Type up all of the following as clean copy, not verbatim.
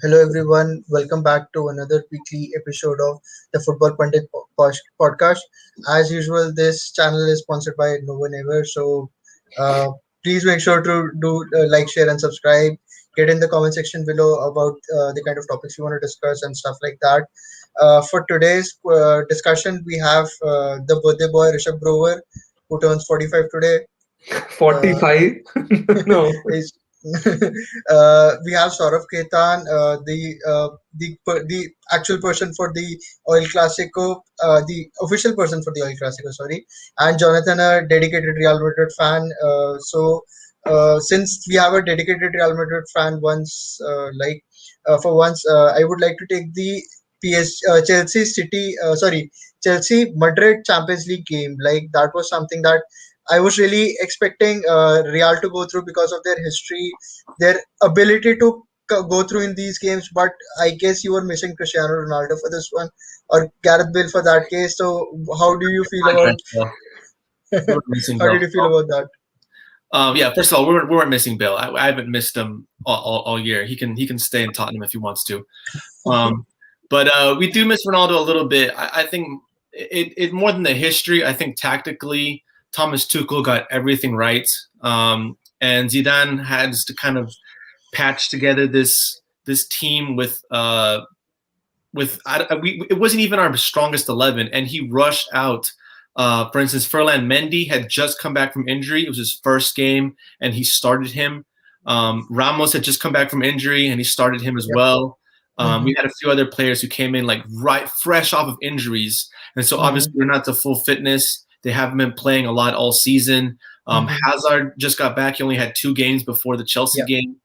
Hello everyone, welcome back to another weekly episode of the Football Pundit podcast. As usual, this channel is sponsored by No One Ever, so uh, please make sure to do like, share, and subscribe. Get in the comment section below about the kind of topics you want to discuss and stuff like that. For today's discussion, we have the birthday boy Rishabh Grover, who turns 45 today. Uh, 45? No. is we have Saurav Ketan, the actual person for the Oil Clasico, the official person for the Oil Clasico, sorry, and Jonathan, a dedicated Real Madrid fan. Since we have a dedicated Real Madrid fan, for once, I would like to take the Chelsea Madrid Champions League game. Like that was something that I was really expecting Real to go through because of their history, their ability to go through in these games. But I guess you were missing Cristiano Ronaldo for this one, or Gareth Bale for that case. So how do you feel Hi, about Bell. We were missing how Bell. did you feel about that? Yeah, first of all, we weren't missing Bell. I haven't missed him all year. He can stay in Tottenham if he wants to. Um, but we do miss Ronaldo a little bit. I think it more than the history. I think tactically, Thomas Tuchel got everything right, and Zidane has to kind of patch together this team with it wasn't even our strongest 11, and he rushed out. For instance, Ferland Mendy had just come back from injury. It was his first game, and he started him. Ramos had just come back from injury, and he started him as Yeah. well. Mm-hmm. We had a few other players who came in like right fresh off of injuries, and so obviously Mm-hmm. they're not to full fitness. They haven't been playing a lot all season. Mm-hmm. Hazard just got back. He only had 2 games before the Chelsea Yeah. game.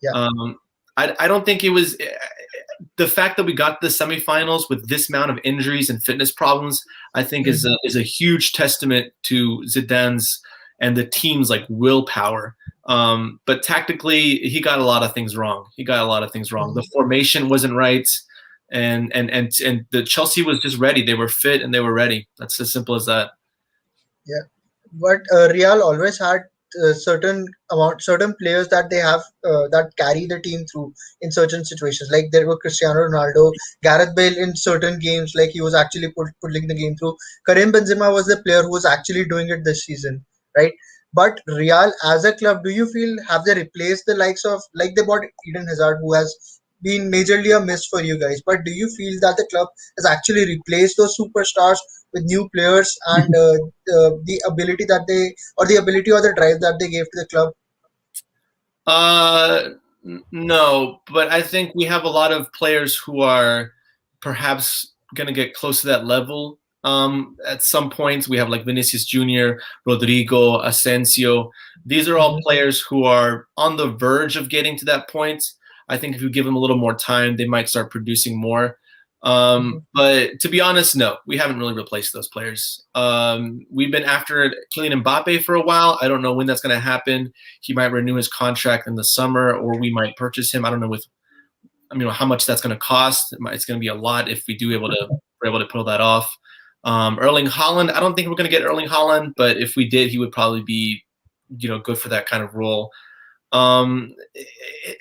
Yeah. Um, I don't think it was the fact that we got to the semifinals with this amount of injuries and fitness problems. I think is Mm-hmm. a huge testament to Zidane's and the team's like willpower. But tactically, he got a lot of things wrong. The Mm-hmm. formation wasn't right, and the Chelsea was just ready. They were fit and they were ready. That's as simple as that. Yeah. But Real always had certain players that they have that carry the team through in certain situations. Like there were Cristiano Ronaldo, Gareth Bale in certain games, like he was actually pulling the game through. Karim Benzema was the player who was actually doing it this season, right? But Real as a club, do you feel have they replaced the likes of like they bought Eden Hazard, who has been majorly a miss for you guys? But do you feel that the club has actually replaced those superstars with new players and the ability that they or the ability or the drive that they gave to the club? Uh, no, but I think we have a lot of players who are perhaps going to get close to that level. At some points, we have like Vinicius Jr., Rodrigo, Asensio. These are all Mm-hmm. players who are on the verge of getting to that point. I think if you give them a little more time, they might start producing more. Mm-hmm. But to be honest, no, we haven't really replaced those players. We've been after Kylian Mbappe for a while. I don't know when that's going to happen. He might renew his contract in the summer, or we might purchase him. I don't know how much that's going to cost. It's going to be a lot if we're able to pull that off. Erling Haaland, I don't think we're going to get Erling Haaland, but if we did, he would probably be good for that kind of role.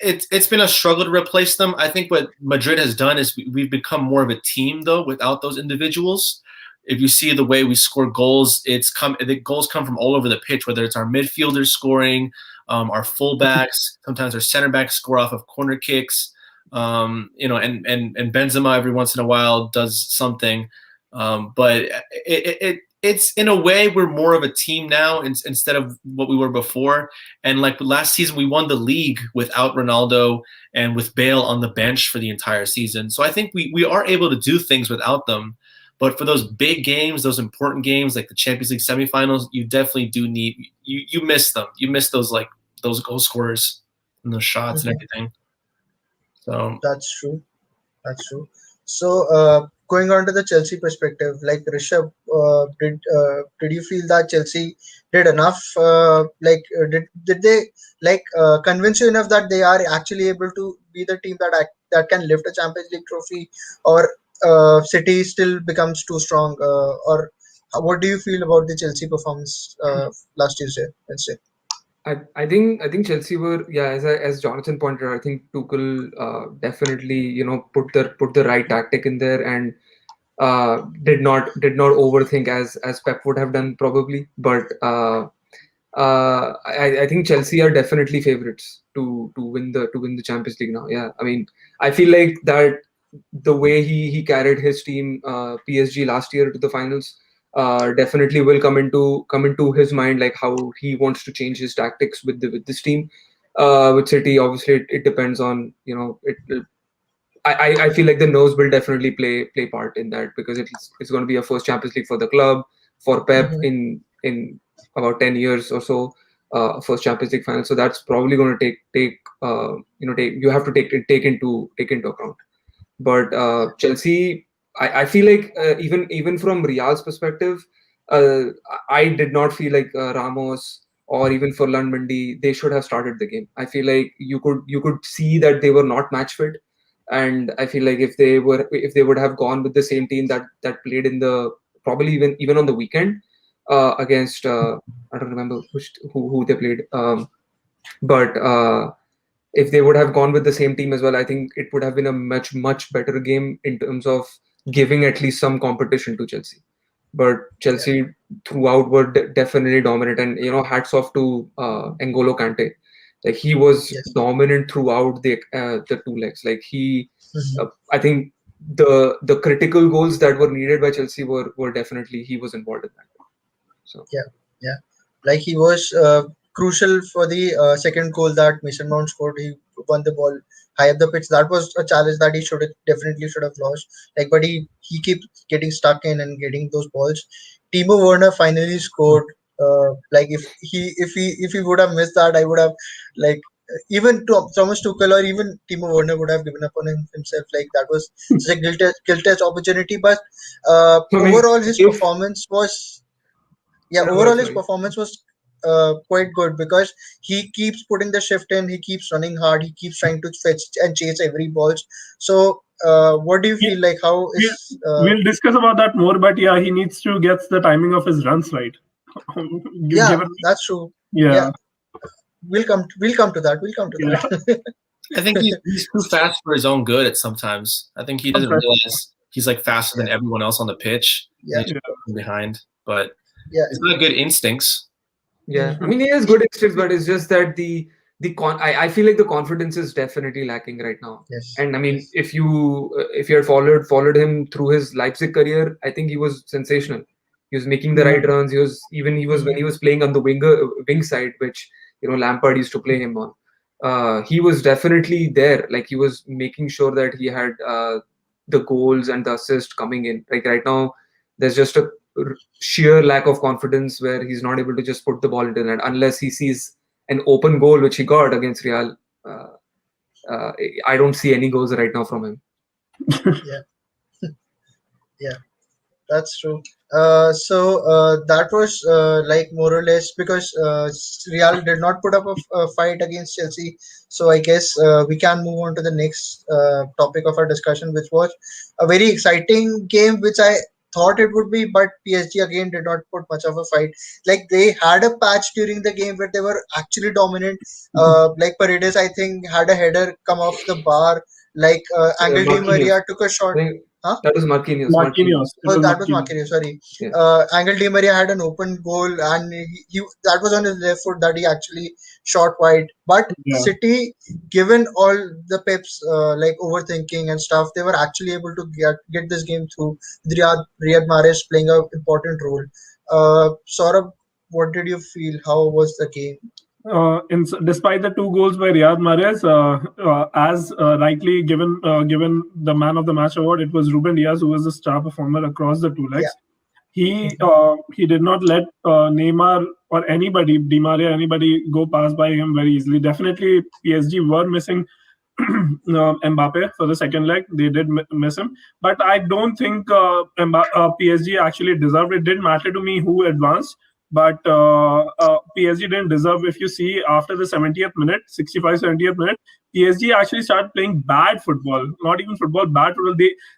It's been a struggle to replace them. I think what Madrid has done is we've become more of a team though without those individuals. If you see the way we score goals, the goals come from all over the pitch. Whether it's our midfielders scoring, our fullbacks, sometimes our center backs score off of corner kicks. And Benzema every once in a while does something. But it's in a way we're more of a team now instead of what we were before. And like last season, we won the league without Ronaldo and with Bale on the bench for the entire season. So I think we are able to do things without them. But for those big games, those important games like the Champions League semifinals, you definitely do need you miss them. You miss those goal scorers and those shots and Mm-hmm. everything. So That's true. That's true. So, going on to the Chelsea perspective, like Rishabh, did you feel that Chelsea did enough? Did they convince you enough that they are actually able to be the team that can lift a Champions League trophy, or City still becomes too strong? Or what do you feel about the Chelsea performance last Tuesday? Wednesday? I think Chelsea were, yeah, as Jonathan pointed out, I think Tuchel definitely, put the right tactic in there, and did not overthink as Pep would have done probably. But I think Chelsea are definitely favorites to win the Champions League now. Yeah, I mean, I feel like that the way he carried his team, PSG last year to the finals, definitely will come into his mind, like how he wants to change his tactics with this team. With City, obviously, it depends on, I feel like the nose will definitely play part in that, because it's going to be a first Champions League for the club, for Pep Mhm. in about 10 years or so, first Champions League final. So that's probably going to take you have to take into account. But Chelsea, I feel like, even from Real's perspective, uh, I did not feel like Ramos or even Furlan Mendy, they should have started the game. I feel like you could see that they were not match fit, and I feel like if they would have gone with the same team that played in the, probably even on the weekend, against, I don't remember who they played, but if they would have gone with the same team as well, I think it would have been a much better game in terms of giving at least some competition to Chelsea. But Yeah. Chelsea throughout were definitely dominant, and hats off to N'Golo Kante. Like, he was Yes. dominant throughout the two legs. Like, Mhm. I think the critical goals that were needed by Chelsea were definitely, he was involved in that. So Yeah. Yeah. Like he was crucial for the second goal that Mason Mount scored. He won the ball high up the pitch. That was a challenge that he definitely should have lost. Like, but he keeps getting stuck in and getting those balls. Timo Werner finally scored. Like, if he would have missed that, I would have, like, even Thomas Tuchel or even Timo Werner would have given up on himself. Like, that was such a guilt-edged opportunity. But I mean, overall, his if performance was, yeah, go ahead, overall his sorry. performance was quite good, because he keeps putting the shift in, he keeps running hard, he keeps trying to fetch and chase every balls. So what do you We, feel like, how we, is we'll discuss about that more, but yeah, he needs to get the timing of his runs right. yeah, Given, that's true. Yeah, yeah, we'll come to that, we'll come to yeah, that. I think he's too fast for his own good at sometimes. I think he doesn't sometimes, realize he's like faster than Yeah, everyone else on the pitch, and yeah, he's yeah. from behind. But yeah. he's got good instincts. Yeah, I Mhm. mean, he has good instincts, but it's just that I feel like the confidence is definitely lacking right now. Yes, And I mean, yes. if you had followed him through his Leipzig career, I think he was sensational. He was making the right Yeah. runs. He was when Mhm. he was playing on the wing side, which Lampard used to play him on. He was definitely there. Like, he was making sure that he had the goals and the assist coming in. Like, right now, there's just a sheer lack of confidence where he's not able to just put the ball into the net unless he sees an open goal, which he got against Real. Uh, uh, I don't see any goals right now from him. Yeah, yeah. That's true. So that was like more or less, because Real did not put up a fight against Chelsea. So I guess we can move on to the next topic of our discussion, which was a very exciting game, which I thought it would be, but PSG again did not put much of a fight. Like, they had a patch during the game where they were actually dominant. Like, Paredes, I think, had a header come off the bar. Like, Angel Di Marquinhos. Maria took a I shot. think Huh? that was Marquinhos. Marquinhos. It Oh, was that was Marquinhos. Marquinhos, sorry. Yeah. Angel Di Maria had an open goal, and that was on his left foot that he actually shot wide. But Yeah. City, given all the Pep's like overthinking and stuff, they were actually able to get this game through. With Riyad Mahrez playing an important role. Saurabh, what did you feel? How was the game? Despite the two goals by Riyad Mahrez, as rightly given the man of the match award, it was Ruben Diaz who was the star performer across the two Yeah. legs. He Mhm. he did not let Neymar or anybody, Di Maria, anybody go pass by him very easily. Definitely, PSG were missing Mbappe for the second leg. They did miss him, but I don't think PSG actually deserved it. Didn't matter to me who advanced, but PSG didn't deserve. If you see after the 70th minute, 65, 70th minute, PSG actually started playing bad football. Not even football, bad football.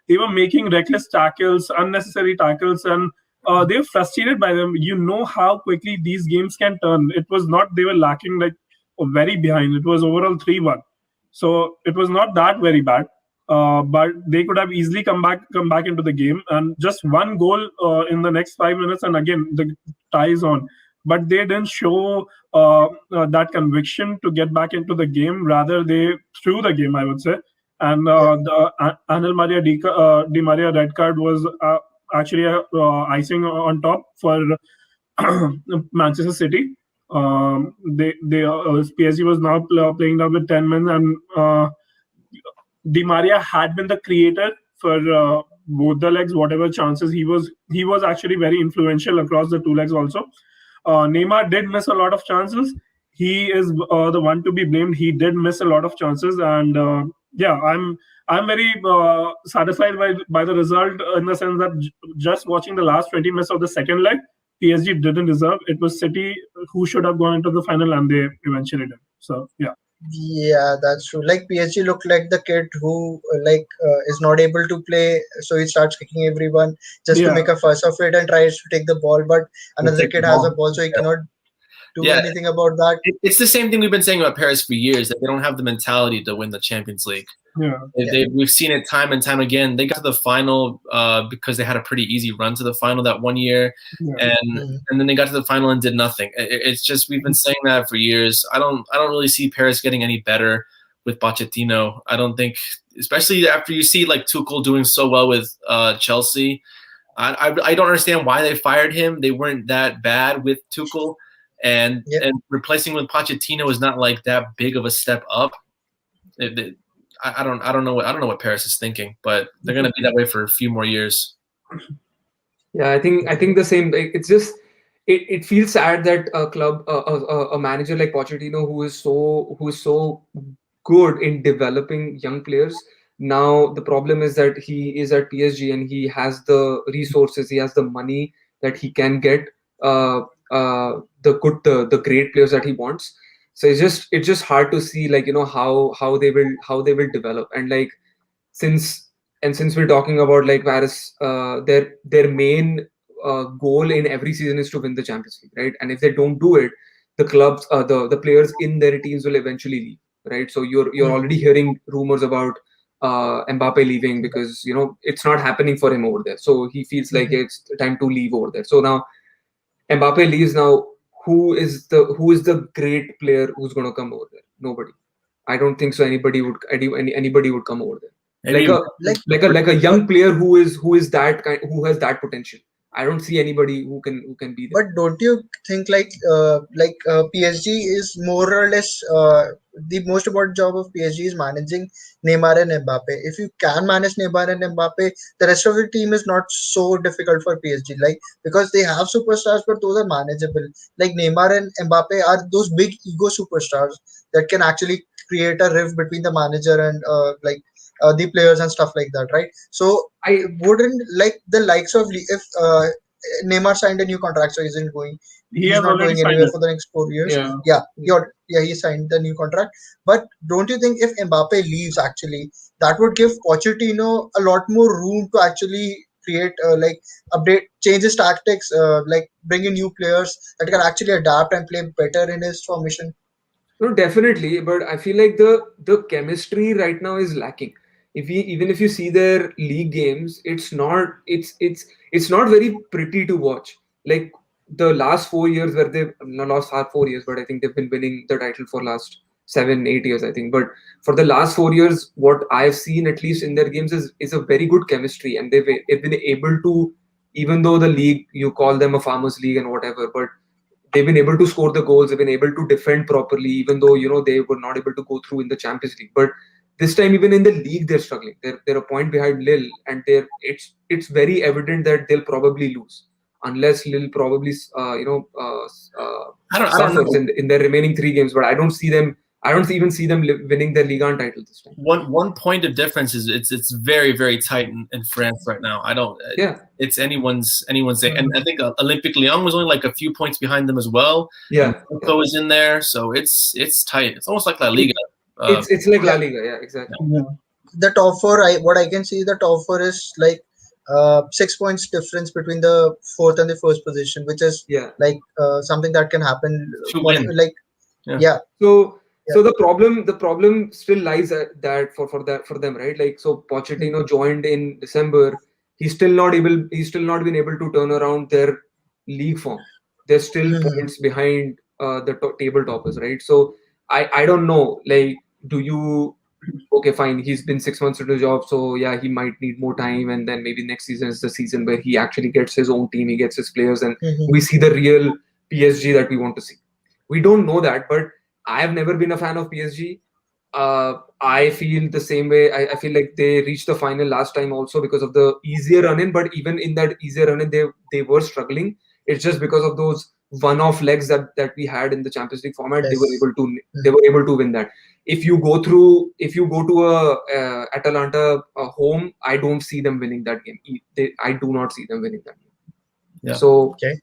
They were making reckless tackles, unnecessary tackles, and they were frustrated by them. You know how quickly these games can turn. It was not they were lacking like very behind. It was overall 3-1, so it was not that very bad. But they could have easily come back into the game, and just one goal in the next 5 minutes, and again the tie is on. But they didn't show that conviction to get back into the game. Rather, they threw the game, I would say. And the Angel Maria Di Maria red card was actually icing on top for Manchester City. PSG was now playing down with 10 men, and Di Maria had been the creator for both the legs. Whatever chances he was actually very influential across the two legs also. Neymar did miss a lot of chances. He is the one to be blamed. He did miss a lot of chances, and yeah, I'm very satisfied by the result, in the sense that just watching the last 20 minutes of the second leg, PSG didn't deserve. It was City who should have gone into the final, and they eventually did. So yeah. Yeah, that's true. Like PSG looked like the kid who is not able to play, so he starts kicking everyone just to Yeah. make a fuss of it and tries to take the ball, but another take the kid has a ball. ball, so he Yeah. cannot do Yeah. anything about that. It's the same thing we've been saying about Paris for years, that they don't have the mentality to win the Champions League. Yeah. We've seen it time and time again. They got to the final because they had a pretty easy run to the final that one year, Yeah. and then they got to the final and did nothing. It's just, we've been saying that for years. I don't really see Paris getting any better with Pochettino. I don't think, especially after you see like Tuchel doing so well with Chelsea. I don't understand why they fired him. They weren't that bad with Tuchel, and replacing with Pochettino is not like that big of a step up. I don't know what Paris is thinking, but they're gonna be that way for a few more years. Yeah, I think the same. It's just it feels sad that a club, a manager like Pochettino, who is so good in developing young players. Now the problem is that he is at PSG and he has the resources, he has the money that he can get the great players that he wants. So it's just hard to see, like, how they will develop. And like, since we're talking about like Paris, their main goal in every season is to win the Champions League, right? And if they don't do it, the clubs, the players in their teams will eventually leave, right? So you're already hearing rumors about Mbappe leaving because it's not happening for him over there. So he feels like it's time to leave over there. So now Mbappe leaves. Now who is the great player who's going to come over there? Nobody. I don't think so. Anybody would come over there. Maybe Like a young player who is that kind, who has that potential. I don't see anybody who can be there. But don't you think PSG is more or less the most important job of PSG is managing Neymar and Mbappe. If you can manage Neymar and Mbappe, the rest of the team is not so difficult for PSG. Like, because they have superstars, but those are manageable. Like Neymar and Mbappe are those big ego superstars that can actually create a rift between the manager and the players and stuff like that, right? So I wouldn't like the likes of if Neymar signed a new contract, so he's He he's has not already going signed anywhere it. for the next 4 years. Yeah. He signed the new contract. But don't you think if Mbappe leaves, actually, that would give Pochettino a lot more room to actually create update, change his tactics, bring in new players that can actually adapt and play better in his formation? No, definitely, but I feel like the chemistry right now is lacking. Even if you see their league games, it's not very pretty to watch. Like the last 4 years, where they've not lost 4 years, but I think they've been winning the title for last 7-8 years, I think. But for the last 4 years, what I've seen at least in their games is a very good chemistry, and they've been able to, even though the league, you call them a farmers league and whatever, but they've been able to score the goals, they've been able to defend properly, even though they were not able to go through in the Champions League. But this time, even in the league, they're struggling. They're a point behind Lille, and it's very evident that they'll probably lose unless Lille probably I don't suffers know. in their remaining 3 games. But I don't see them. I don't even see them winning their Ligue 1 title this time. One point of difference is it's very, very tight in France right now. I don't. Yeah. It's anyone's thing, and I think Olympique Lyon was only like a few points behind them as well. Yeah. Monaco is in there, so it's tight. It's almost like La Liga. It's like La Liga. Yeah, exactly. Yeah. The top four, what I can see, the top four is like 6 points difference between the fourth and the first position, which is Yeah. like something that can happen. Two wins. Like Yeah. yeah, So yeah. the problem still lies at that for them, right? Like, so Pochettino joined in December. He's still not been able to turn around their league form. They're still Mhm. points behind the table toppers, right? So I don't know. Like, do you okay, fine, he's been 6 months into the job, so yeah, he might need more time, and then maybe next season is the season where he actually gets his own team, he gets his players, and Mhm. we see the real PSG that we want to see. We don't know that, but I have never been a fan of PSG. I feel the same way. I feel like they reached the final last time also because of the easier run in, but even in that easier run in, they were struggling. It's just because of those one-off legs that we had in the Champions League format. Yes. They Mhm. were able to win that. If you go to a Atalanta home, I don't see them winning that game. I do not see them winning that game. Yeah. So Okay.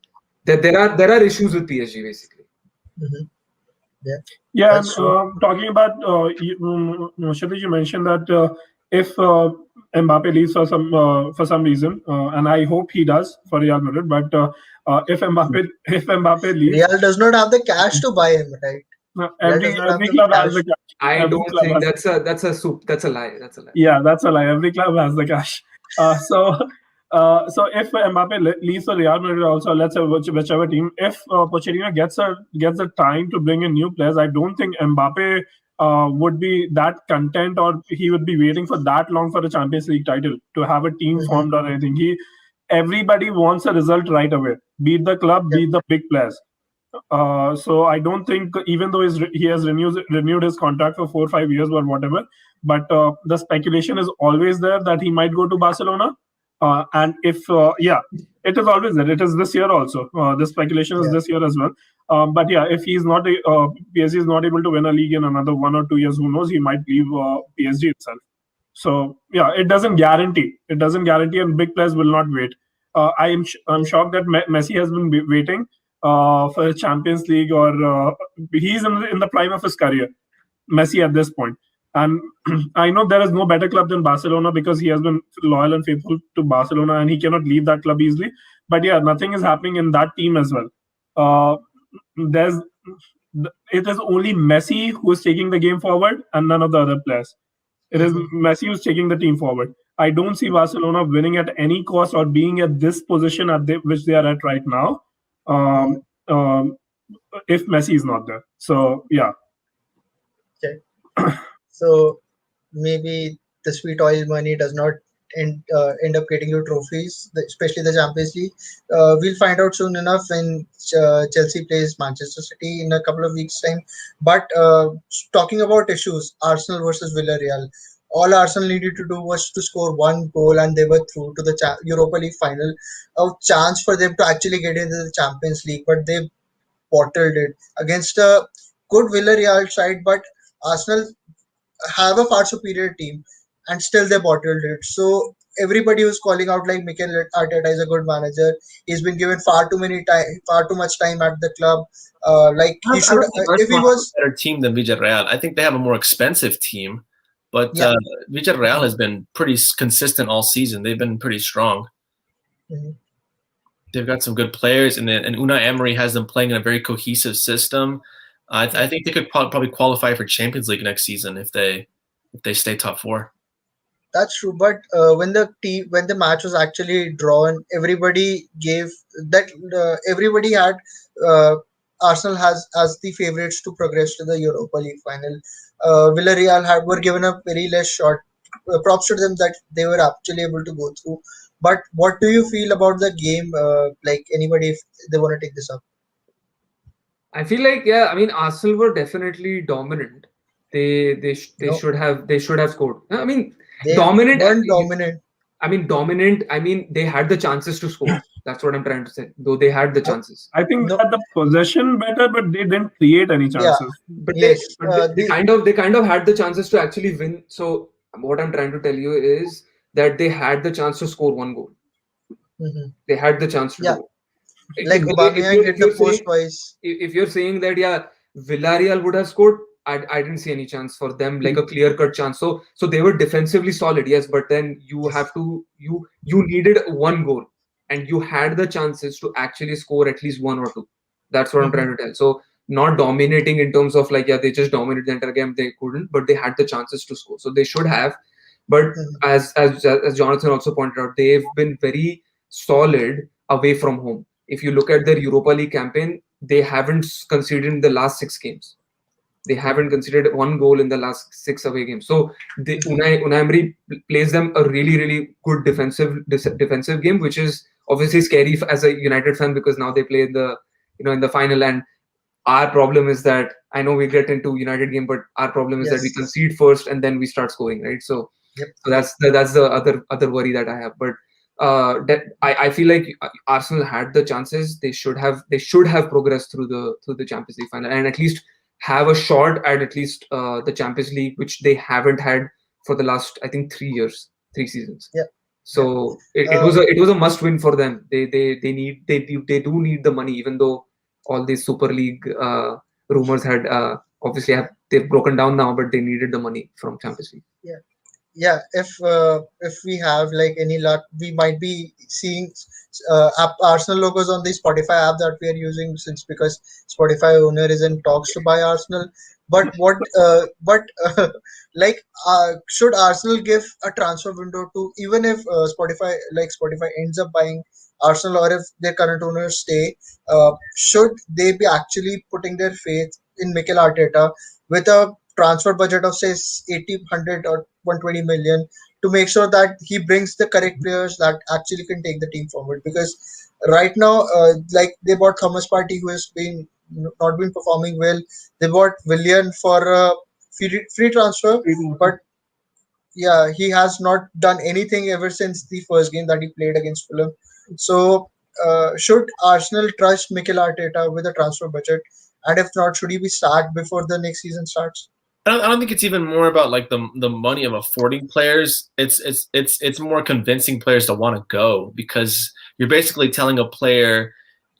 there are issues with PSG basically. Mhm. Yeah, Yeah, and that's true. talking about Kshitij, you mentioned that if Mbappe leaves for some reason, and I hope he does for Real Madrid, but if Mbappe leaves, Real does not have the cash to buy him, right? Real does not have every the club has the cash. cash. I Every don't club think has. that's a lie. That's a lie. Yeah, that's a lie. Every club has the cash. So if Mbappe leaves for Real Madrid, also let's say whichever team, if Pochettino gets the time to bring in new players, I don't think Mbappe would be that content, or he would be waiting for that long for a Champions League title to have a team Mhm. formed or anything. Everybody wants a result right away. Beat the club, Yeah. beat the big players. So I don't think, even though he has renewed his contract for 4 or 5 years or whatever, but the speculation is always there that he might go to Barcelona. And if yeah, it is always there. It is this year also. The speculation is Yeah. this year as well. But yeah, if he's not PSG is not able to win a league in another 1 or 2 years, who knows? He might leave PSG itself. So yeah, it doesn't guarantee. It doesn't guarantee, and big players will not wait. I'm Yeah. shocked that Messi has been waiting for a Champions League, or he's in the prime of his career. Messi at this point, and I know there is no better club than Barcelona because he has been loyal and faithful to Barcelona, and he cannot leave that club easily. But yeah, nothing is happening in that team as well. Uh, there's it is only Messi who is taking the game forward, and none of the other players. It is Mhm. Messi who's taking the team forward. I don't see Barcelona winning at any cost or being at this position which they are at right now. Um, Mhm. um, if Messi is not there, so yeah, Okay. So maybe the sweet oil money does not end up getting you trophies, especially the Champions League. We'll find out soon enough when Chelsea plays Manchester City in a couple of weeks' time. But talking about issues, Arsenal versus Villarreal. All Arsenal needed to do was to score one goal, and they were through to the Europa League final. A chance for them to actually get into the Champions League, but they bottled it against a good Villarreal side. But Arsenal have a far superior team, and still they bottled it. So everybody was calling out like Mikel Arteta is a good manager. He's been given far too much time at the club. Like he I should, don't think if he Arsenal have was, a better team than Villarreal. I think they have a more expensive team, but yeah. Villarreal has been pretty consistent all season. They've been pretty strong. Mhm. They've got some good players, and Unai Emery has them playing in a very cohesive system. I Yeah, think they could probably qualify for Champions League next season if they stay top four. that's true. But when the match was actually drawn, everybody gave that everybody had uh, Arsenal has as the favorites to progress to the Europa League final. Villarreal were given a very less shot. Props to them that they were actually able to go through. But what do you feel about the game? Like anybody, if they want to take this up? I feel like, yeah, I mean, Arsenal were definitely dominant. They No, should have scored. I mean, they dominant. weren't dominant. I mean, dominant. I mean, they had the chances to score. That's what I'm trying to say. Though they had the No, chances, I think they no, had the possession better, but they didn't create any yeah, chances. but they yes. but they kind of had the chances to actually win. So what I'm trying to tell you is that they had the chance to score one goal. Mhm. They had the chance to Yeah, do it. like If Aubameyang you're hit if the you're post saying twice. if you're saying that, yeah, Villarreal would have scored, I didn't see any chance for them, like a clear cut chance. So they were defensively solid, yes, but then you Yes. have to you needed one goal, and you had the chances to actually score at least one or two. That's what I'm Mhm. trying to tell. So not dominating in terms of like, yeah, they just dominated the entire game, they couldn't, but they had the chances to score, so they should have. But Mhm. as Jonathan also pointed out, they've been very solid away from home. If you look at their Europa League campaign, they haven't conceded in the last 6 games. They haven't conceded one goal in the last 6 away games. So Mhm. Unai Emery plays them a really, really good defensive game, which is obviously scary as a United fan, because now they play in the in the final. And our problem is that, I know we get into United game, but our problem is that we Yes. concede first and then we start scoring, right? Yep. So that's the other worry that I have. But I feel like Arsenal had the chances. They should have progressed through the Champions League final, and at least have a shot at least the Champions League, which they haven't had for the last, I think, 3 years, 3 seasons. Yep. Yep. So it Uh, was a must win for them. They do need the money, even though all these Super League rumors had obviously they've broken down now, but they needed the money from Champions League. yeah. Yeah, if we have like any luck, we might be seeing Arsenal logos on the Spotify app that we are using, since because Spotify owner is in talks to buy Arsenal. But like, should Arsenal give a transfer window to, even if Spotify ends up buying Arsenal, or if their current owners stay, should they be actually putting their faith in Mikel Arteta with a transfer budget of say 80, 100 or 120 million, to make sure that he brings the correct players that actually can take the team forward? Because right now, like, they bought Thomas Partey, who has been not been performing well. They bought Willian for a free transfer, but yeah, he has not done anything ever since the first game that he played against Fulham. So, should Arsenal trust Mikel Arteta with a transfer budget? And if not, should he be sacked before the next season starts? I don't think it's even more about like the money of affording players. It's more convincing players to want to go, because you're basically telling a player,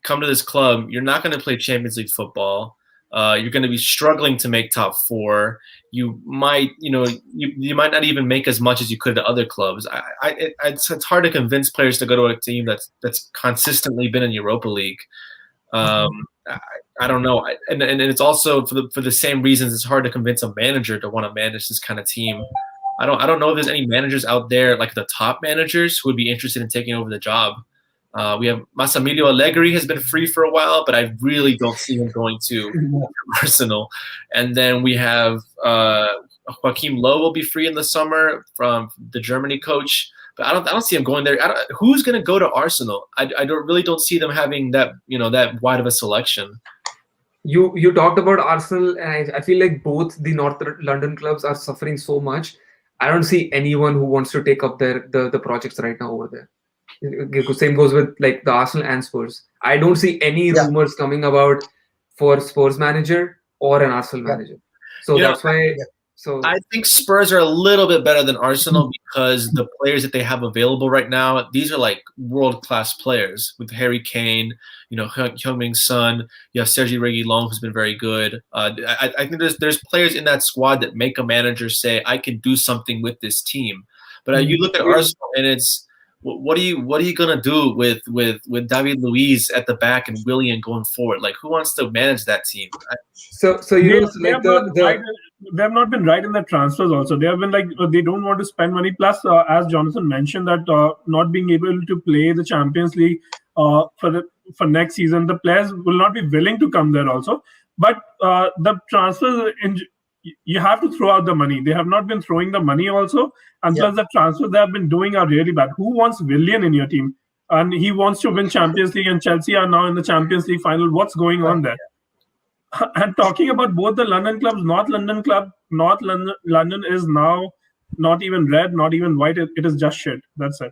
come to this club. You're not going to play Champions League football. You're going to be struggling to make top four. You might, you might not even make as much as you could at other clubs. It's hard to convince players to go to a team that's consistently been in Europa League. Um, I, I don't know, and it's also for the same reasons it's hard to convince a manager to want to manage this kind of team. I don't know if there's any managers out there, like the top managers, who would be interested in taking over the job. We have Massimiliano Allegri has been free for a while, but I really don't see him going to Arsenal. And then we have Joachim Low will be free in the summer from the Germany coach. But I don't see him going there. Who's going to go to Arsenal? I don't see them having that wide of a selection. You talked about Arsenal, and I feel like both the North London clubs are suffering so much. I don't see anyone who wants to take up the projects right now over there. Same goes with like the Arsenal and Spurs. I don't see any Yeah, rumors coming about for Spurs manager or an Arsenal yeah, manager. So You know, that's why. yeah, So I think Spurs are a little bit better than Arsenal because the players that they have available right now, these are like world-class players with Harry Kane, Heung-min Son, you have Sergi Reguilon, who's been very good. I think there's players in that squad that make a manager say, I can do something with this team. But you look at Arsenal and it's, what are you gonna do with David Luiz at the back and Willian going forward? Like, who wants to manage that team? so they, so they like have not right. the They have not been right in the transfers. Also, they have been like they don't want to spend money. Plus, as Jonathan mentioned, that not being able to play the Champions League for next season, the players will not be willing to come there. Also, but the transfers you have to throw out the money. They have not been throwing the money also, and yeah. plus the transfers they have been doing are really bad. Who wants Willian in your team? And he wants to win Champions League, and Chelsea are now in the Champions League final. What's going on there? And talking about both the London clubs, North London is now not even red, not even white. It is just shit. That's it.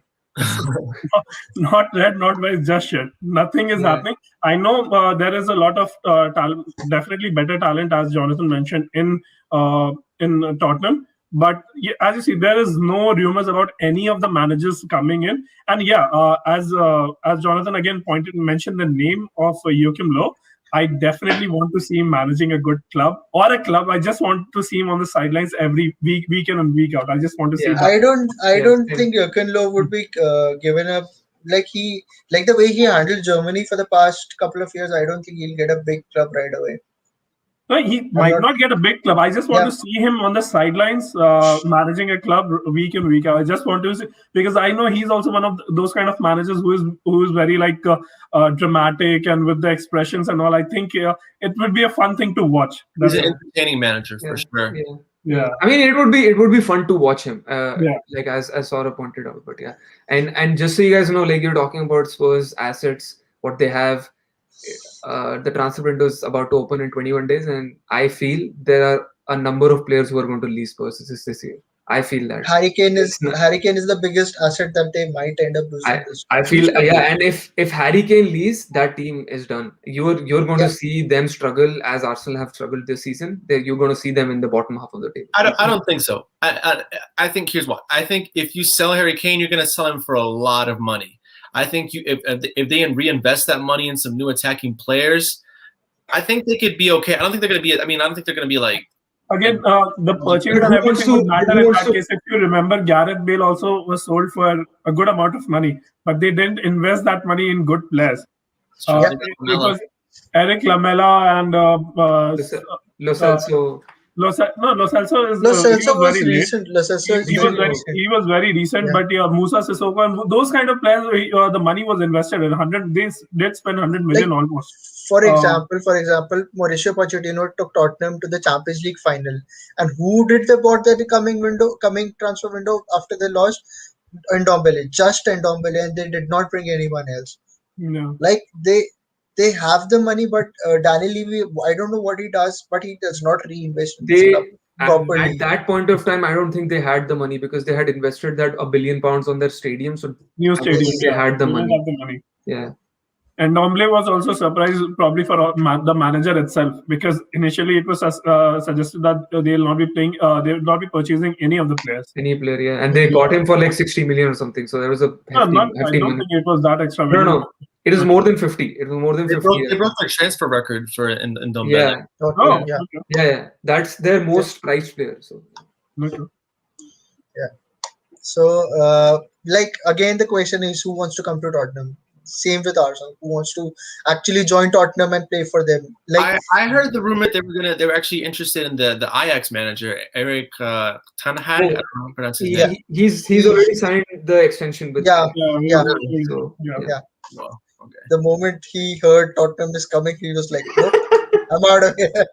Not red, not white, just shit. Nothing is Yeah. happening. I know there is a lot of talent, definitely better talent, as Jonathan mentioned in Tottenham. But as you see, there is no rumors about any of the managers coming in. And as Jonathan again mentioned the name of Joachim Low. I definitely want to see him managing a good club or a club. I just want to see him on the sidelines every week in and week out. I just want to see Yeah. that. I Yeah, don't same. think Jurgen Low would be given up like the way he handled Germany for the past couple of years. I don't think he'll get a big club right away. No, he I'm might not. not get a big club. I just want Yeah, to see him on the sidelines, managing a club week in week out. I just want to see, because I know he's also one of those kind of managers who is very like dramatic and with the expressions and all. I think it would be a fun thing to watch. He's That's an all. entertaining manager for Yeah, sure. yeah, yeah. Yeah, I mean, it would be fun to watch him. yeah. Like as Saurabh pointed out. But yeah, and just so you guys know, like you're talking about Spurs assets, what they have. The transfer window is about to open in 21 days, and I feel there are a number of players who are going to leave Spurs this year. I feel that. It's not, Harry Kane is the biggest asset that they might end up losing I this I feel transfer. yeah, and if Harry Kane leaves, that team is done. You're going to Yeah, see them struggle as Arsenal have struggled this season. You're going to see them in the bottom half of the table. I don't think so. I think here's what I think. If you sell Harry Kane, you're going to sell him for a lot of money. I think if they reinvest that money in some new attacking players, I think they could be okay. I don't think they're going to be. I mean, I don't think they're going to be like. Again, the purchase But and who wants everything to? would matter Who in wants that to? case. If you remember, Gareth Bale also was sold for a good amount of money, but they didn't invest that money in good players. It's true. yeah. It was Eric Lamela and Lo uh, Celso. Lo Celso is Lo he Celso was was very late. recent. Lo Celso is He was very Season. very recent. he was very recent, Yeah. but yeah, Musa Sissoko and those kind of players, the money was invested in 100. They did spend 100 Like million almost. for example, Mauricio Pochettino took Tottenham to the Champions League final, and who did they bought the coming transfer window after they lost? Ndombele, just Ndombele, and they did not bring anyone else. Yeah. Like they have the money, but Daniel Levy, I don't know what he does, but he does not reinvest in this club They at properly. that point of time, I don't think they had the money because they had invested that £1 billion on their stadium. So New I don't stadium, think they yeah. had the They didn't money. have the money. Yeah. And Nomble was also surprised, probably for the manager itself, because initially it was suggested that they'll not be playing, they will not be purchasing any of the players. Any player, yeah. And they got him for like 60 million or something. So there was a No, hefty, not. I hefty don't money. think it was that No, extravagant. no. It is more than 50. It was more than 50. They broke their transfer record for in Dombele. Yeah. Oh, Yeah, okay. Yeah. That's their most prized player. So Okay. yeah. So, like again, the question is who wants to come to Tottenham? Same with Arsenal. Who wants to actually join Tottenham and play for them? Like, I heard the rumor they were actually interested in the Ajax manager Eric Ten Hag. I don't know how to pronounce his name. he's already signed the extension with yeah, Yeah. yeah, So Yeah. yeah. Well, okay. The moment he heard Tottenham is coming, he was like, nope, I'm out of here.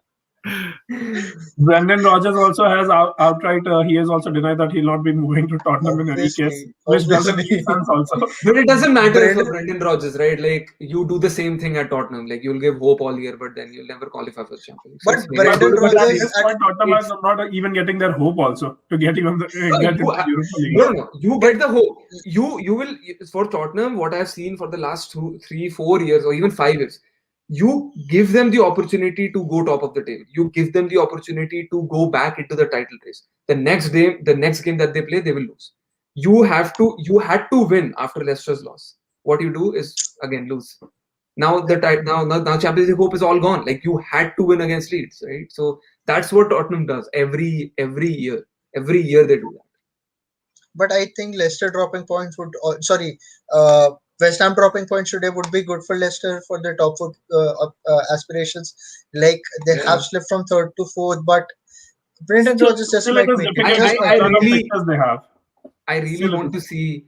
Brendan Rodgers also has outright. He has also denied that he'll not be moving to Tottenham in any case, which doesn't make Obviously. sense also. But it doesn't matter for Brendan- Brendan Rodgers, right? Like you do the same thing at Tottenham. Like you'll give hope all year, but then you'll never qualify for the Champions League. So But it's negative. Brendan But at Rodgers this point, Tottenham are not even getting their hope also to get even get into you, the Europa League. no, you get the hope. You will for Tottenham. What I've seen for the last 3, 4 years, or even 5 years, you give them the opportunity to go top of the table. You give them the opportunity to go back into the title race. The next game that they play, they will lose. You had to win after Leicester's loss. What you do is again lose. Now now Champions League hope is all gone. Like you had to win against Leeds, right? So that's what Tottenham does every year. Every year they do that. but I think Leicester dropping points would West Ham dropping points today would be good for Leicester for their top four aspirations. Like they Yeah. have slipped from third to fourth, but Brendan Rodgers just Still, might it is make it. difficult Just with I might the make kind of really- fixtures they have. I really Still, want to see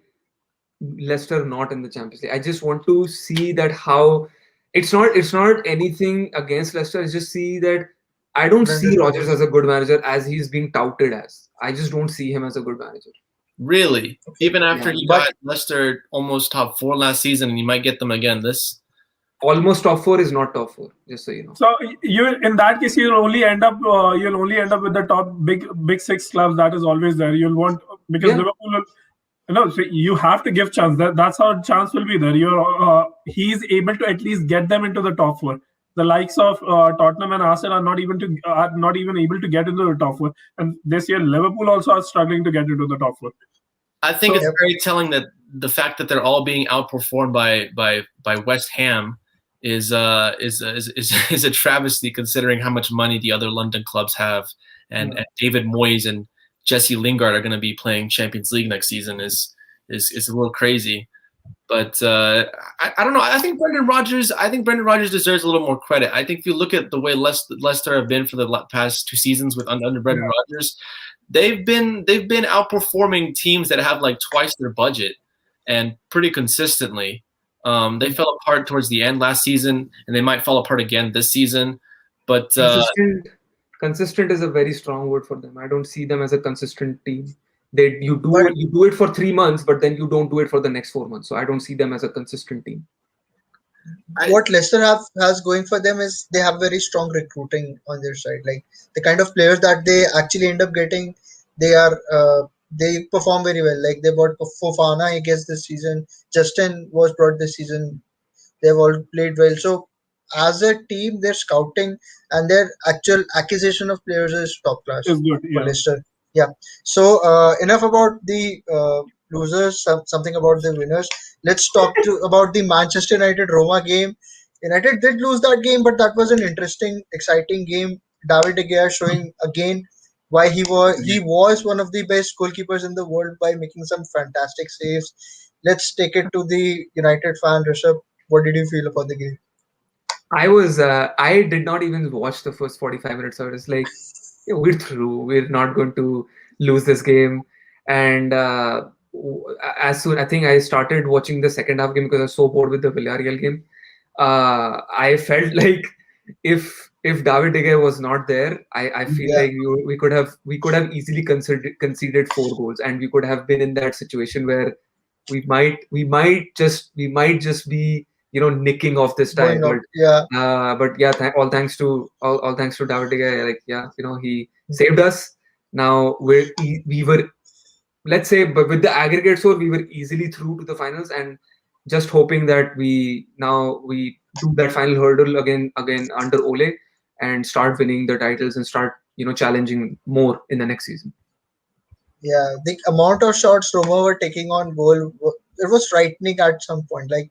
Leicester not in the Champions League. I just want to see that how it's not anything against Leicester. It's just see that I don't see Brendan Rodgers as a good manager as he's being touted as. I just don't see him as a good manager. Really? Okay. Even after Yeah. he But- got Leicester almost top 4 last season, and you might get them again this. Almost top 4 is not top 4, just so you know. So you, in that case, you'll only end up with the top big six clubs. That is always there. You'll want because Yeah. Liverpool. So you have to give chance. That's how chance will be there. He's able to at least get them into the top four. The likes of Tottenham and Arsenal are not even able to get into the top four. And this year, Liverpool also are struggling to get into the top four. I think So- it's very telling that the fact that they're all being outperformed by West Ham is a travesty considering how much money the other London clubs have, and David Moyes and Jesse Lingard are going to be playing Champions League next season is a little crazy. But I don't know. I think Brendan Rodgers. I think Brendan Rodgers deserves a little more credit. I think if you look at the way Leicester have been for the past 2 seasons under Brendan Rodgers, they've been outperforming teams that have like twice their budget, and pretty consistently. They fell apart towards the end last season, and they might fall apart again this season. But consistent is a very strong word for them. I don't see them as a consistent team. You But do it for 3 months, but then you don't do it for the next 4 months. So I don't see them as a consistent team. what Leicester has going for them is they have very strong recruiting on their side. Like the kind of players that they actually end up getting, they perform very well. Like they bought Fofana, I guess, this season. Justin was brought this season. They've all played well. So as a team, their scouting and their actual acquisition of players is top class Is good. for Yeah. Leicester. Yeah. So enough about the losers. Something about the winners. Let's talk about the Manchester United Roma game. United did lose that game, but that was an interesting, exciting game. David De Gea showing again why he was one of the best goalkeepers in the world by making some fantastic saves. Let's take it to the United fan, Rishabh. What did you feel about the game? I did not even watch the first 45 minutes. I was like, "Yeah, we're through. We're not going to lose this game." And as soon I think I started watching the second half game because I was so bored with the Villarreal game. I felt like if David De Gea was not there, I feel Yeah, like we could have easily conceded 4 goals, and we could have been in that situation where we might just be nicking off this time. going up. Yeah, But yeah, all thanks to David De Gea. Like, yeah, he saved us. Now we were, let's say, but with the aggregate score, we were easily through to the finals, and just hoping that we do that final hurdle again under Ole, and start winning the titles and start challenging more in the next season. yeah. The amount of shots Roma were taking on goal, it was frightening at some point. Like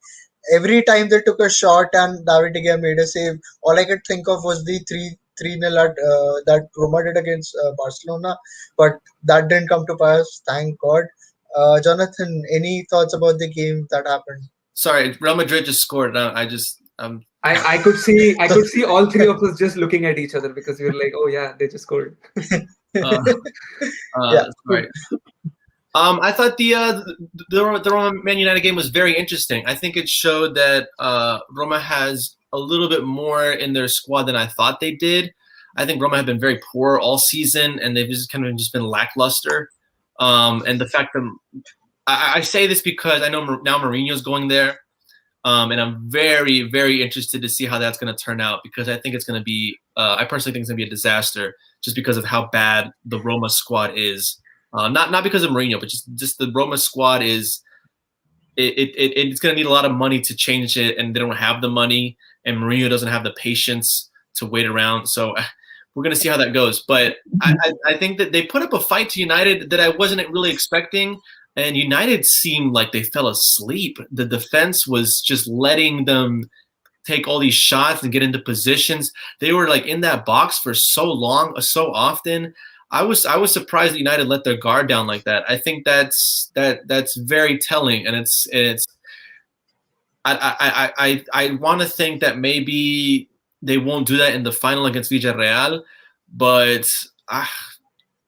every time they took a shot and David De Gea made a save, all I could think of was the 3-0 that Roma did against Barcelona, but that didn't come to pass. Thank God. Jonathan, any thoughts about the game that happened? sorry, Real Madrid just scored. I just I could see all three of us just looking at each other because we were like, oh yeah, they just scored. uh, Yeah, sorry. I thought the Roma Man United game was very interesting. I think it showed that Roma has a little bit more in their squad than I thought they did. I think Roma have been very poor all season, and they've just kind of just been lackluster. And the fact that I say this because I know now Mourinho's going there, and I'm very, very interested to see how that's going to turn out because I think it's going to be. I personally think it's going to be a disaster just because of how bad the Roma squad is. Not because of Mourinho, but just the Roma squad is. It's going to need a lot of money to change it, and they don't have the money, and Mourinho doesn't have the patience to wait around. So we're going to see how that goes. But I think that they put up a fight to United that I wasn't really expecting. And United seemed like they fell asleep. The defense was just letting them take all these shots and get into positions. They were like in that box for so long, so often. I was surprised that United let their guard down like that. I think that's very telling, and it's. I want to think that maybe they won't do that in the final against Villarreal, but I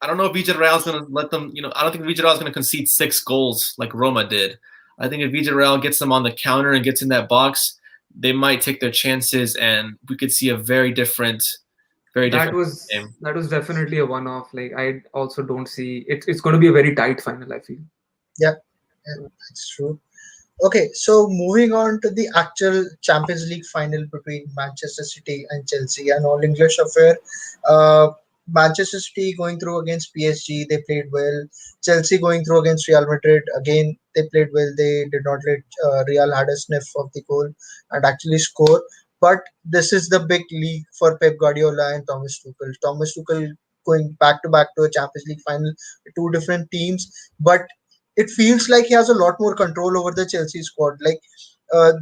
don't know if Villarreal is going to let them. I don't think Villarreal is going to concede 6 goals like Roma did. I think if Villarreal gets them on the counter and gets in that box, they might take their chances, and we could see a very different That was game. that was definitely a one-off. Like, I also don't see it's going to be a very tight final, I feel. yeah, that's true. Okay, so moving on to the actual Champions League final between Manchester City and Chelsea, an all English affair. Uh, Manchester City going through against PSG, they played well. Chelsea going through against Real Madrid, again, they played well. They did not let Real had a sniff of the goal and actually score. But this is the big league for Pep Guardiola and Thomas Tuchel. Thomas Tuchel going back to back to a Champions League final, two different teams, but it feels like he has a lot more control over the Chelsea squad. Like uh,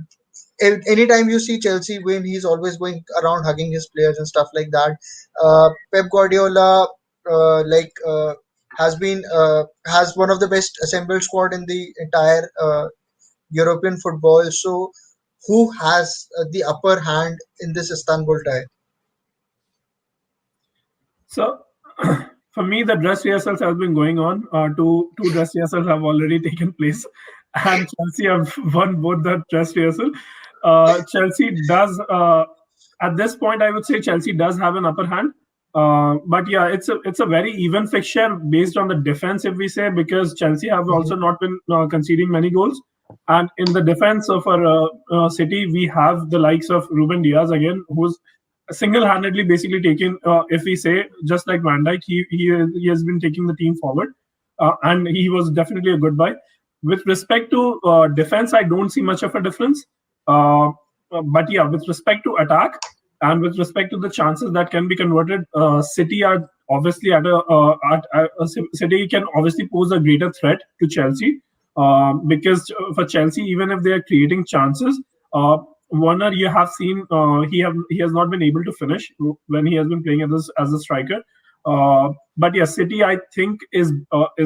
anytime you see Chelsea win, he's always going around hugging his players and stuff like that. Pep Guardiola, has been has one of the best assembled squad in the entire European football. So, who has the upper hand in this Istanbul tie? So, for me, the dress rehearsals have been going on. Two dress rehearsals have already taken place, and Chelsea have won both the dress rehearsal. Chelsea does, at this point, I would say Chelsea does have an upper hand. But yeah, it's a very even fixture based on the defense, if we say, because Chelsea have Mhm. also not been conceding many goals. And in the defense of our City, we have the likes of Ruben Diaz again, who's single-handedly basically taken, if we say, just like Van Dijk, he has been taking the team forward, and he was definitely a good buy. With respect to defense, I don't see much of a difference. Uh, but yeah, with respect to attack and with respect to the chances that can be converted, City are obviously City can obviously pose a greater threat to Chelsea, because for Chelsea, even if they are creating chances, Warner, you have seen he has not been able to finish when he has been playing as a striker. But yeah, City I think is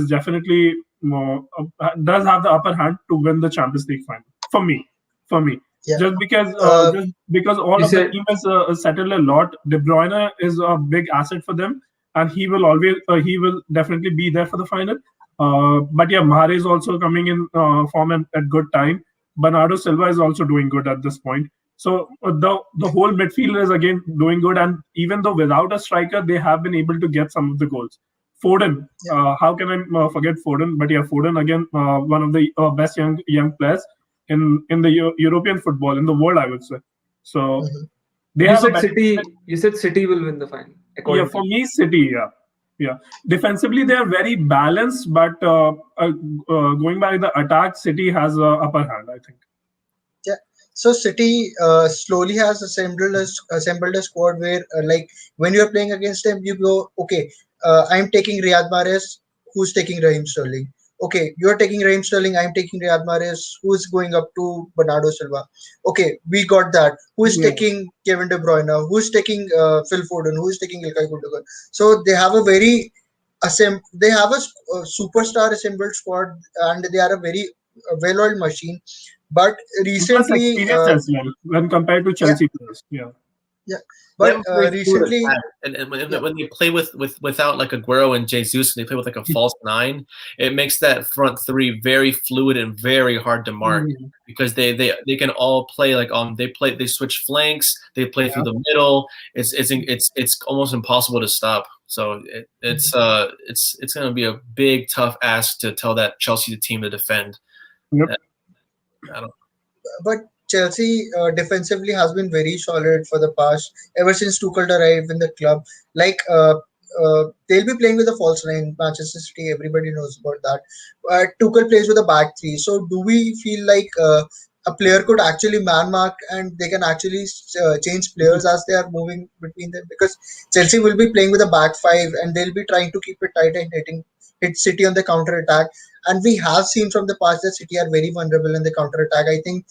definitely does have the upper hand to win the Champions League final for me. For me, Yeah. Uh, just because all You of the said team has settled a lot. De Bruyne is a big asset for them, and he will definitely be there for the final. But yeah, Mahrez is also coming in form at good time. Bernardo Silva is also doing good at this point. So the whole midfield is again doing good, and even though without a striker, they have been able to get some of the goals. Foden, yeah. how can I forget Foden? But yeah, Foden again, one of the best young players in the European football in the world, I would say. So Mhm. they you have a said better. City. You said City will win the final, Yeah, according to for you. me, City. Yeah, yeah. Defensively, they are very balanced, but going by the attack, City has a upper hand, I think. Yeah. So City slowly has assembled a squad where, when you're playing against them, you go, okay, I'm taking Riyad Mahrez, who's taking Raheem Sterling. Okay, you're taking Raheem Sterling, I'm taking Riyad Mahrez, who's going up to Bernardo Silva. Okay, we got that. Who is Yeah, taking Kevin De Bruyne? Who's taking Phil Foden? Who is taking Ilkay Gundogan? So they have a very they have a superstar assembled squad, and they are a very well-oiled machine. But plus recently, experience as well when compared to yeah, Chelsea players. Yeah, yeah. They But have a very fluid recently, attack, and yeah, when they play without like Aguero and Jesus, and they play with like a false nine, it makes that front three very fluid and very hard to mark mm, because they can all play like they switch flanks, they play through yeah. the middle. It's almost impossible to stop. So it's going to be a big tough ask to tell that Chelsea team to defend. Yep. Uh, I don't. but Chelsea defensively has been very solid for the past ever since Tuchel arrived in the club. Like they'll be playing with a false nine. Manchester City, everybody knows about that. Tuchel plays with a back three. So do we feel like a player could actually man mark and they can actually change players as they are moving between them? Because Chelsea will be playing with a back five and they'll be trying to keep it tight and hit City on the counter attack. And we have seen from the past that City are very vulnerable in the counter attack. I think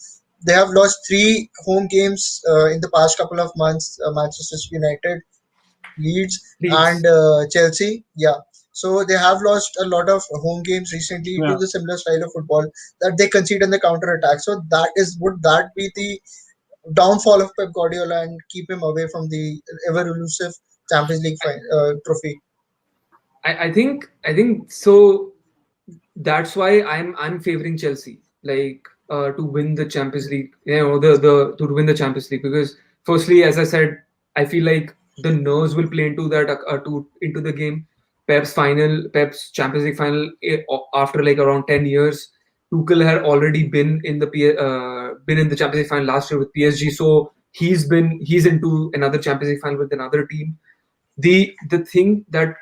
they have lost three home games in the past couple of months. Manchester United, Leeds, and Leeds. Chelsea. Yeah. So they have lost a lot of home games recently to Yeah. the similar style of football that they concede in the counter attack. So that is would that be the downfall of Pep Guardiola and keep him away from the ever elusive Champions League trophy? I think so. That's why I'm favoring Chelsea, like to win the Champions League. The to win the Champions League because firstly, as I said, I feel like the nerves will play into that into the game. Pep's Champions League final after like around 10 years. Tuchel had already been in the Champions League final last year with PSG, so he's into another Champions League final with another team. The thing that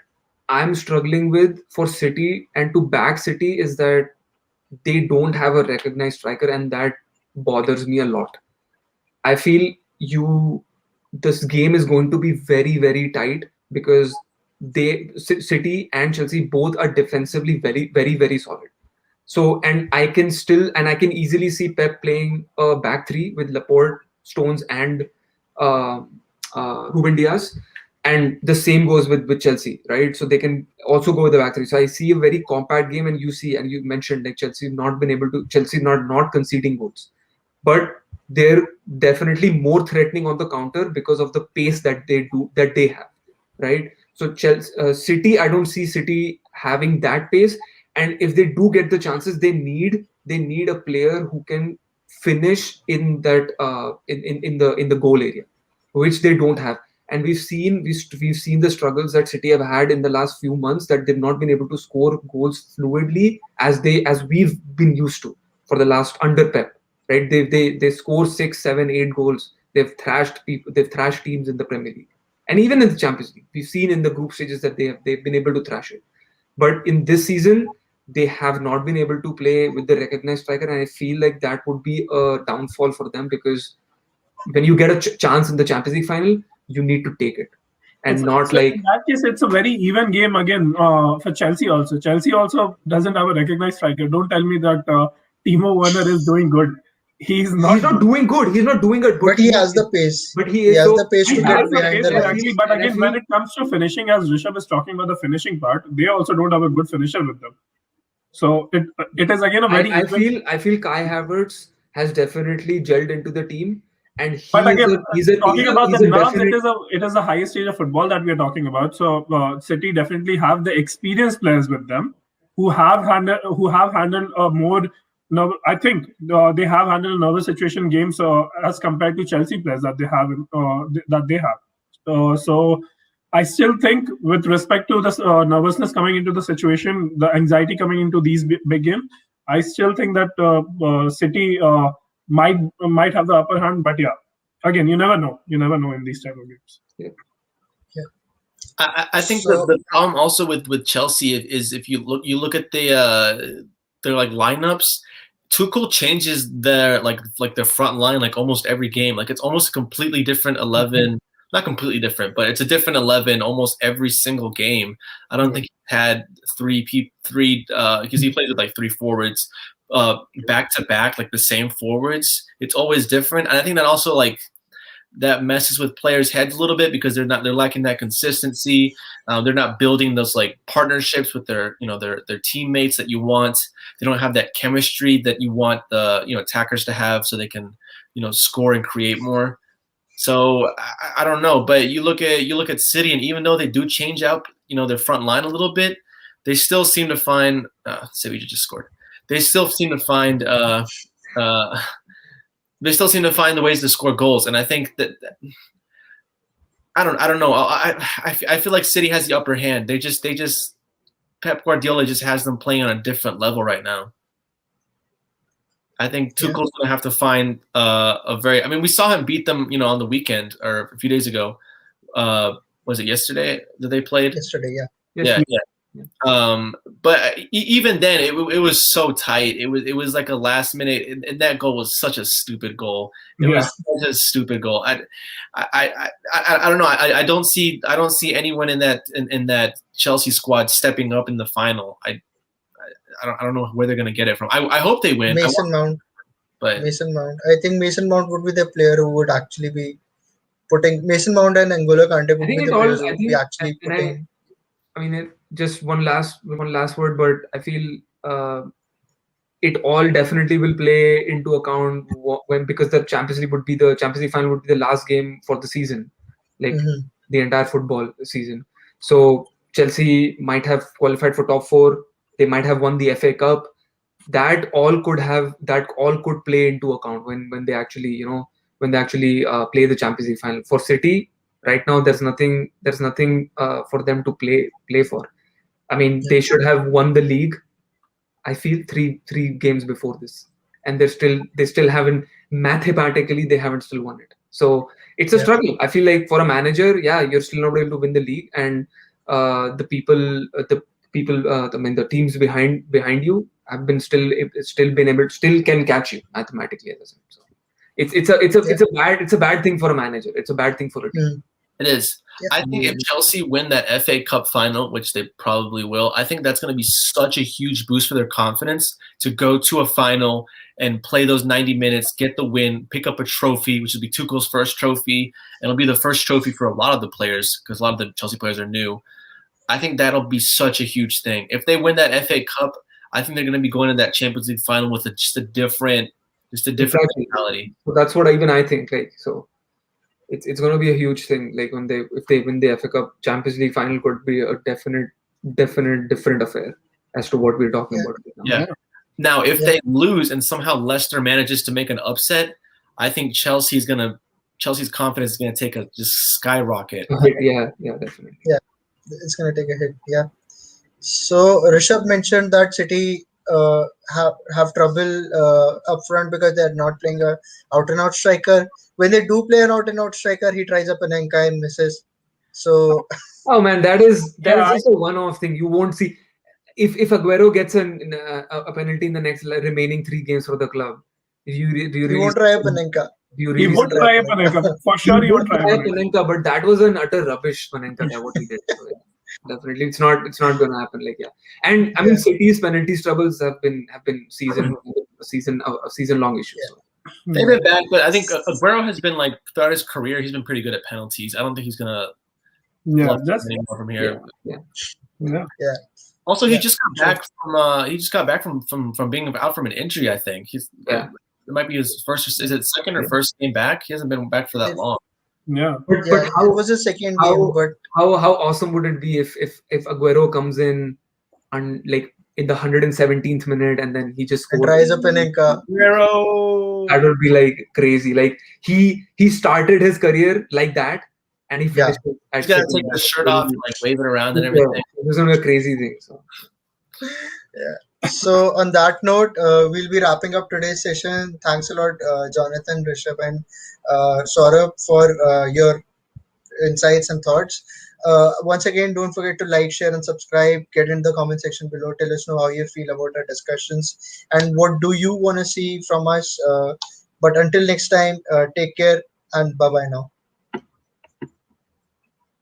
I'm struggling with for City and to back City is that they don't have a recognized striker, and that bothers me a lot. I feel this game is going to be very very tight because City and Chelsea both are defensively very very very solid. So, and I can easily see Pep playing a back three with Laporte, Stones, and uh, Ruben Diaz, and the same goes with Chelsea, right? So they can also go with the back three. So I see a very compact game, and you mentioned like Chelsea not conceding goals, but they're definitely more threatening on the counter because of the pace that they have, right? So City, I don't see City having that pace, and if they do get the chances, they need a player who can finish in that in the goal area, which they don't have. And we've seen the struggles that City have had in the last few months, that they've not been able to score goals fluidly as we've been used to for the last under Pep, right? They score 6, 7, 8 goals. They've thrashed teams in the Premier League, and even in the Champions League. We've seen in the group stages that they've been able to thrash it. But in this season, they have not been able to play with the recognized striker, and I feel like that would be a downfall for them, because when you get a chance in the Champions League final, you need to take it, and not like. In that case, it's a very even game again for Chelsea also. Chelsea also doesn't have a recognized striker. Don't tell me that Timo Werner is doing good. He's not Doing good. He's not doing it, But he has the pace. But he He is has so. the pace He to has get the behind pace, the I lines. feel- but and I again, when it comes to finishing, as Rishabh is talking about the finishing part, they also don't have a good finisher with them. So it is again a very I feel Kai Havertz has definitely gelled into the team, and But he is again, a he's a talking he's a, about the he's a nerves, definite. it is the highest stage of football that we are talking about. So City definitely have the experienced players with them who have handled more. I think they have handled nervous situation games as compared to Chelsea players that they have that they have. So I still think, with respect to this nervousness coming into the situation, the anxiety coming into these big games, I still think that City might have the upper hand. But yeah, again, you never know. You never know in these type of games. Yeah. Yeah. I think So the problem also with Chelsea is if you look at their like lineups, Tuchel changes their like their front line like almost every game. Like it's almost a completely different 11. Not completely different, but it's a different 11 almost every single game. I don't think he had three because he plays with like three forwards back to back, like the same forwards. It's always different, and I think that also like that messes with players' heads a little bit because they're lacking that consistency. They're not building those like partnerships with their their teammates that you want. They don't have that chemistry that you want the attackers to have, so they can score and create more. So I don't know, but you look at City, and even though they do change out their front line a little bit, they still seem to find. City just scored. They still seem to find. They still seem to find the ways to score goals, and I think that I don't know. I feel like City has the upper hand. They just Pep Guardiola just has them playing on a different level right now. I think Tuchel's going to have to find a very. I mean, we saw him beat them, on the weekend or a few days ago. Was it yesterday that they played? yesterday, yeah. Yes, Yeah. But even then, it was so tight. It was like a last minute, and that goal was such a stupid goal. It was such a stupid goal. I don't know. I don't see anyone in that Chelsea squad stepping up in the final. I don't know where they're gonna get it from. I hope they win. Mason Mount. But Mason Mount. I think Mason Mount would be the player who would actually be putting Mason Mount and N'Golo Kante I would think be it the all. players who I would be think, actually and putting. I mean, just one last word, but I feel it all definitely will play into account because the Champions League final would be the last game for the season, like the entire football season. So Chelsea might have qualified for top four. They might have won the FA Cup. That all could play into account when they actually play the Champions League final. For City, right now there's nothing for them to play for. I mean, they should have won the league. I feel three games before this, and they still haven't mathematically they haven't still won it. So it's a struggle. I feel like for a manager, you're still not able to win the league, and the teams behind you have been still been able still can catch you mathematically. So it's a bad thing for a manager. It's a bad thing for a team. it is. I think if Chelsea win that FA Cup final, which they probably will, I think that's going to be such a huge boost for their confidence to go to a final and play those 90 minutes, get the win, pick up a trophy, which will be Tuchel's first trophy, and it'll be the first trophy for a lot of the players because a lot of the Chelsea players are new. I think that'll be such a huge thing. If they win that FA Cup, I think they're going to be going to that Champions League final with just a different mentality. So that's what even I think. Like, so it's going to be a huge thing. Like if they win the FA Cup, Champions League final could be a definite different affair as to what we're talking about right now. Yeah. Now, if they lose and somehow Leicester manages to make an upset, I think Chelsea's confidence is gonna take a just skyrocket. Yeah, definitely. Yeah, it's gonna take a hit. Yeah. So Rishabh mentioned that City have trouble up front because they're not playing a out and out striker. When they do play an out and out striker, he tries a Panenka and misses. So oh man, that is just a one-off thing. You won't see if Aguero gets a penalty in the next remaining 3 games for the club. You won't try a Panenka. He would try a Panenka. For sure, he would try a Panenka. But that was an utter rubbish Panenka. That what he did. So, yeah, definitely, it's not going to happen. Like and I mean, City's penalty troubles have been season long issues. Yeah. So. They've been bad, but I think Aguero has been like throughout his career, he's been pretty good at penalties. I don't think he's gonna just anymore from here. Yeah. Also, he just got back from being out from an injury. I think it might be his first. Is it second or first game back? He hasn't been back for that long. Yeah, but how was his second game? But how awesome would it be if Aguero comes in and like in the 117th minute and then he just tries a Panenka. Aguero. That would be like crazy. Like he started his career like that, and he finished. He's got to take the shirt off and like wave it around and everything. It was gonna be a crazy thing. So. Yeah. So on that note, we'll be wrapping up today's session. Thanks a lot, Jonathan, Rishabh, and Saurabh for your insights and thoughts. Once again, don't forget to like, share, and subscribe. Get in the comment section below. Tell us know how you feel about our discussions and what do you want to see from us. But until next time, take care and bye bye now.